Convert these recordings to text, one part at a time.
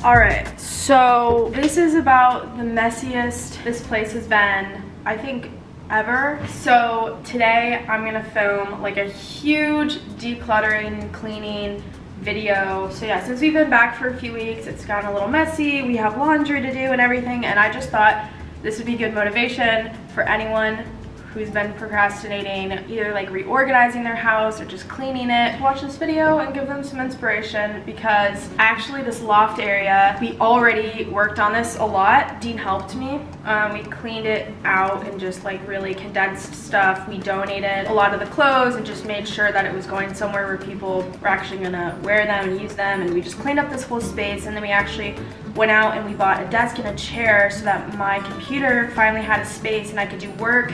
All right, so this is about the messiest this place has been, I think, ever. So today I'm gonna film like a huge decluttering, cleaning video. So yeah, since we've been back for a few weeks, it's gotten a little messy. We have laundry to do and everything, and I just thought this would be good motivation for anyone who's been procrastinating, either like reorganizing their house or just cleaning it. Watch this video and give them some inspiration, because actually this loft area, we already worked on this a lot. Dean helped me. We cleaned it out and just like really condensed stuff. We donated a lot of the clothes and just made sure that it was going somewhere where people were actually gonna wear them and use them, and we just cleaned up this whole space. And then we actually went out and we bought a desk and a chair so that my computer finally had a space and I could do work.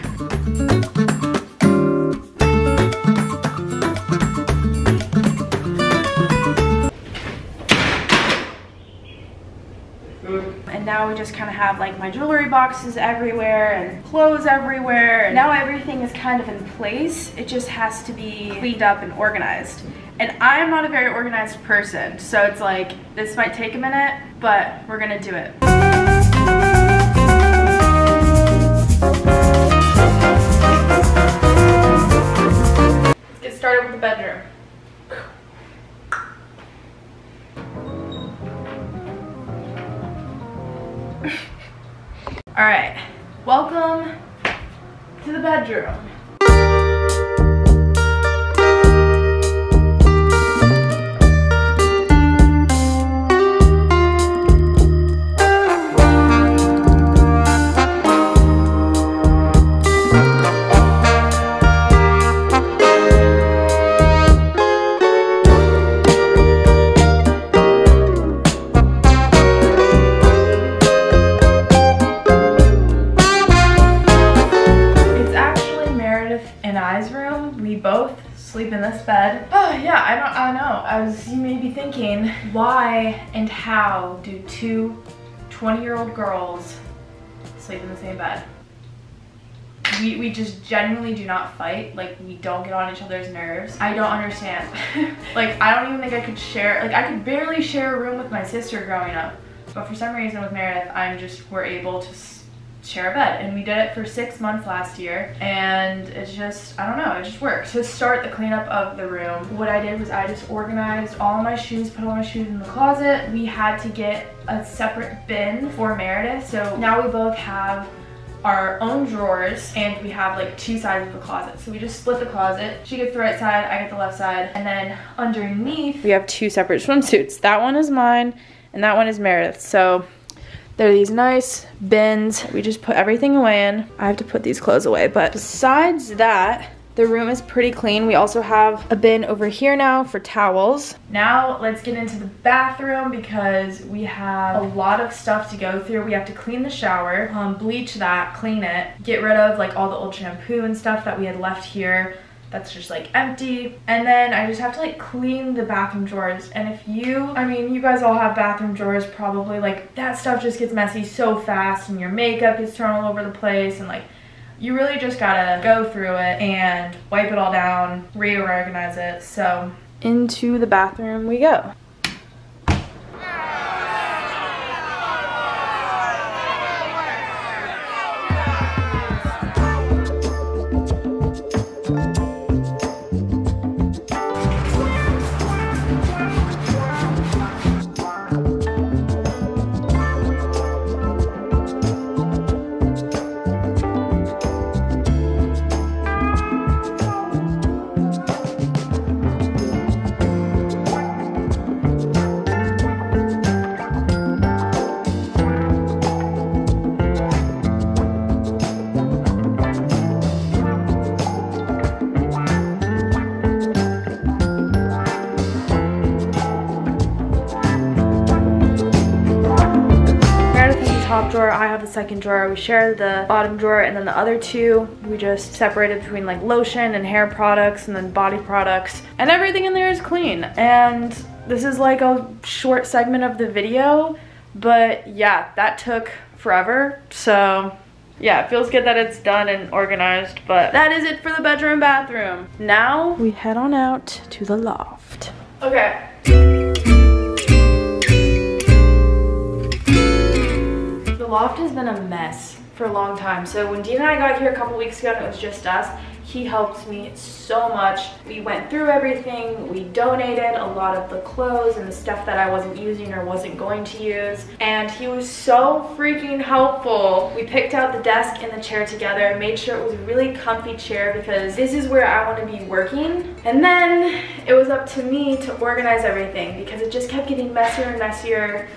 And now we just kind of have like my jewelry boxes everywhere and clothes everywhere. And now everything is kind of in place. It just has to be cleaned up and organized. And I'm not a very organized person, so it's like, this might take a minute, but we're gonna do it. Let's get started with the bedroom. All right, welcome to the bedroom. Sleep in this bed. Oh yeah, I don't know. As you may be thinking, why and how do two 20-year-old girls sleep in the same bed? We just genuinely do not fight. Like, we don't get on each other's nerves. I don't understand. Like, I don't even think I could share, like, I could barely share a room with my sister growing up. But for some reason with Meredith, we're able to share a bed, and we did it for 6 months last year, and it's just, I don't know, it just works. To start the cleanup of the room, what I did was I just organized all my shoes, put all my shoes in the closet. We had to get a separate bin for Meredith, so now we both have our own drawers, and we have like two sides of the closet. So we just split the closet. She gets the right side, I get the left side, and then underneath we have two separate swimsuits. That one is mine, and that one is Meredith's. So they're these nice bins. We just put everything away in. I have to put these clothes away, but besides that, the room is pretty clean. We also have a bin over here now for towels. Now let's get into the bathroom, because we have a lot of stuff to go through. We have to clean the shower, bleach that, clean it, get rid of like all the old shampoo and stuff that we had left here that's just like empty. And then I just have to like clean the bathroom drawers. And if you, I mean, you guys all have bathroom drawers probably, like that stuff just gets messy so fast, and your makeup gets thrown all over the place, and like you really just gotta go through it and wipe it all down, reorganize it. So into the bathroom we go. Top drawer, I have the second drawer. We share the bottom drawer, and then the other two we just separated between like lotion and hair products and then body products, and everything in there is clean. And this is like a short segment of the video, but yeah, that took forever. So yeah, it feels good that it's done and organized, but that is it for the bedroom and bathroom. Now we head on out to the loft. Okay. loft has been a mess for a long time. So when Dean and I got here a couple weeks ago and it was just us, he helped me so much. We went through everything. We donated a lot of the clothes and the stuff that I wasn't using or wasn't going to use. And he was so freaking helpful. We picked out the desk and the chair together, made sure it was a really comfy chair because this is where I want to be working. And then it was up to me to organize everything because it just kept getting messier and messier.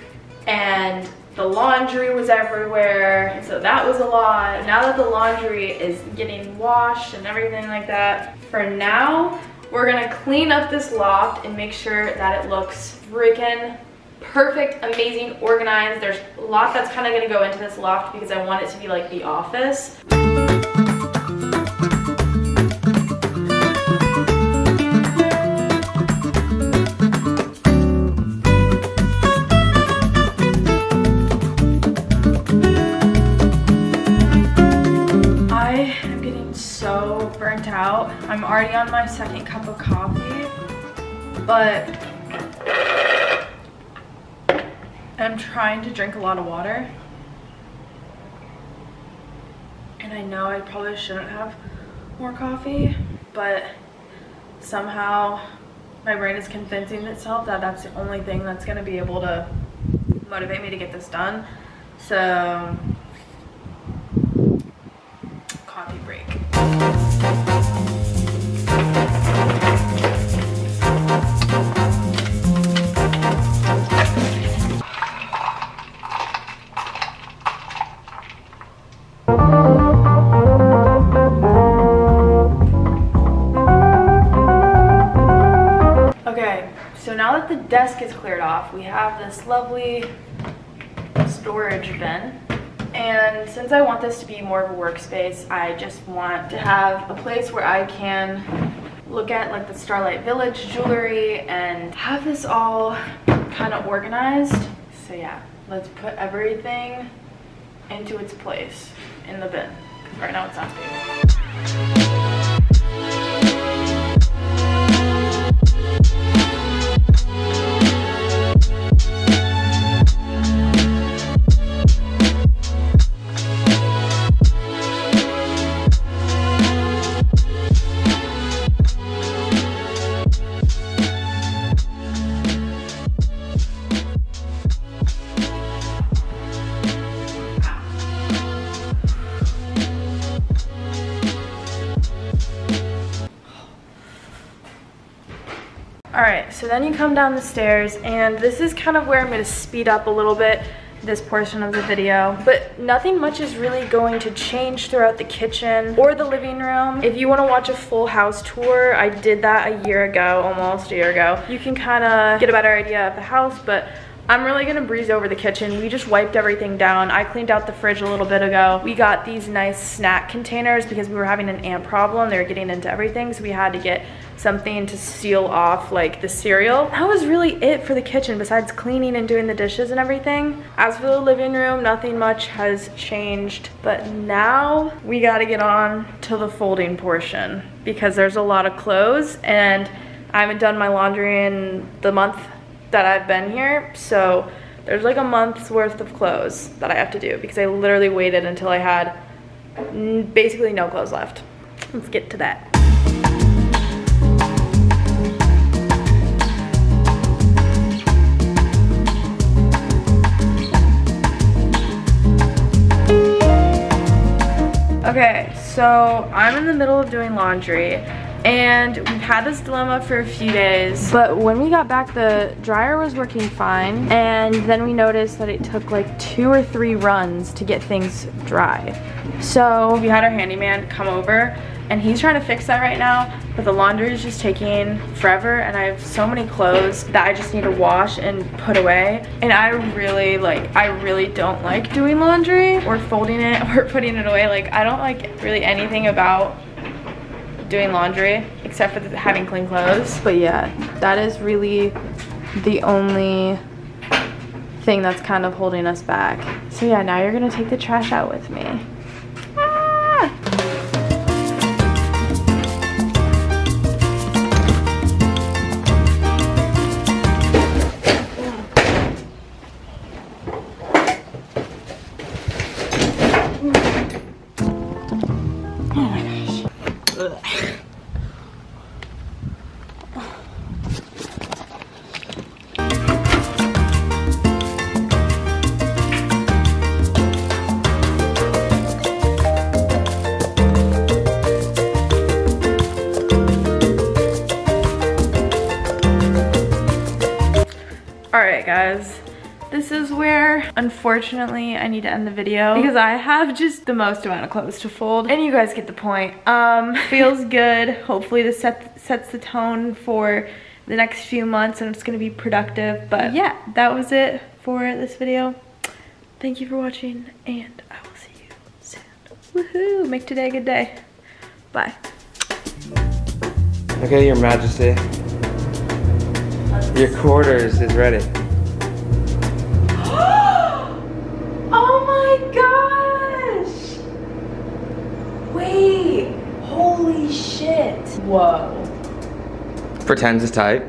And the laundry was everywhere, so that was a lot. Now that the laundry is getting washed and everything like that, for now, we're gonna clean up this loft and make sure that it looks freaking perfect, amazing, organized. There's a lot that's kind of gonna go into this loft because I want it to be like the office. Out. I'm already on my second cup of coffee, but I'm trying to drink a lot of water. And I know I probably shouldn't have more coffee, but somehow my brain is convincing itself that that's the only thing that's going to be able to motivate me to get this done. So, coffee break. Okay, so now that the desk is cleared off, we have this lovely storage bin. And since I want this to be more of a workspace, I just want to have a place where I can look at like the Starlight Village jewelry and have this all kind of organized. So yeah, let's put everything into its place in the bin. Right now it's not stable. Alright, so then you come down the stairs, and this is kind of where I'm going to speed up a little bit this portion of the video. But nothing much is really going to change throughout the kitchen or the living room. If you want to watch a full house tour, I did that a year ago, almost a year ago. You can kind of get a better idea of the house, but I'm really gonna breeze over the kitchen. We just wiped everything down. I cleaned out the fridge a little bit ago. We got these nice snack containers because we were having an ant problem. They were getting into everything, so we had to get something to seal off like the cereal. That was really it for the kitchen besides cleaning and doing the dishes and everything. As for the living room, nothing much has changed, but now we gotta get on to the folding portion because there's a lot of clothes and I haven't done my laundry in the month that I've been here, so there's like a month's worth of clothes that I have to do because I literally waited until I had basically no clothes left. Let's get to that. Okay, so I'm in the middle of doing laundry. And we've had this dilemma for a few days, but when we got back, the dryer was working fine, and then we noticed that it took like 2 or 3 runs to get things dry. So we had our handyman come over, and he's trying to fix that right now, but the laundry is just taking forever, and I have so many clothes that I just need to wash and put away. And I really don't like doing laundry or folding it or putting it away. Like, I don't like really anything about doing laundry except for having clean clothes. But yeah, that is really the only thing that's kind of holding us back. So yeah, now you're gonna take the trash out with me. Ah! Oh my gosh. Ugh. Alright guys, this is where unfortunately I need to end the video because I have just the most amount of clothes to fold and you guys get the point. Feels good. Hopefully this sets the tone for the next few months and it's gonna be productive. But yeah, that was it for this video. Thank you for watching and I will see you soon. Woohoo! Make today a good day. Bye. Okay, Your Majesty. Your quarters is ready. Oh my gosh! Wait, holy shit. Whoa. Pretends it's tight.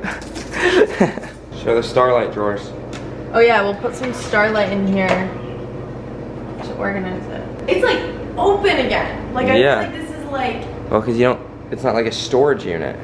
Show the starlight drawers. Oh yeah, we'll put some starlight in here to organize it. It's like open again. Like I feel like this is like... Well, because you don't, it's not like a storage unit.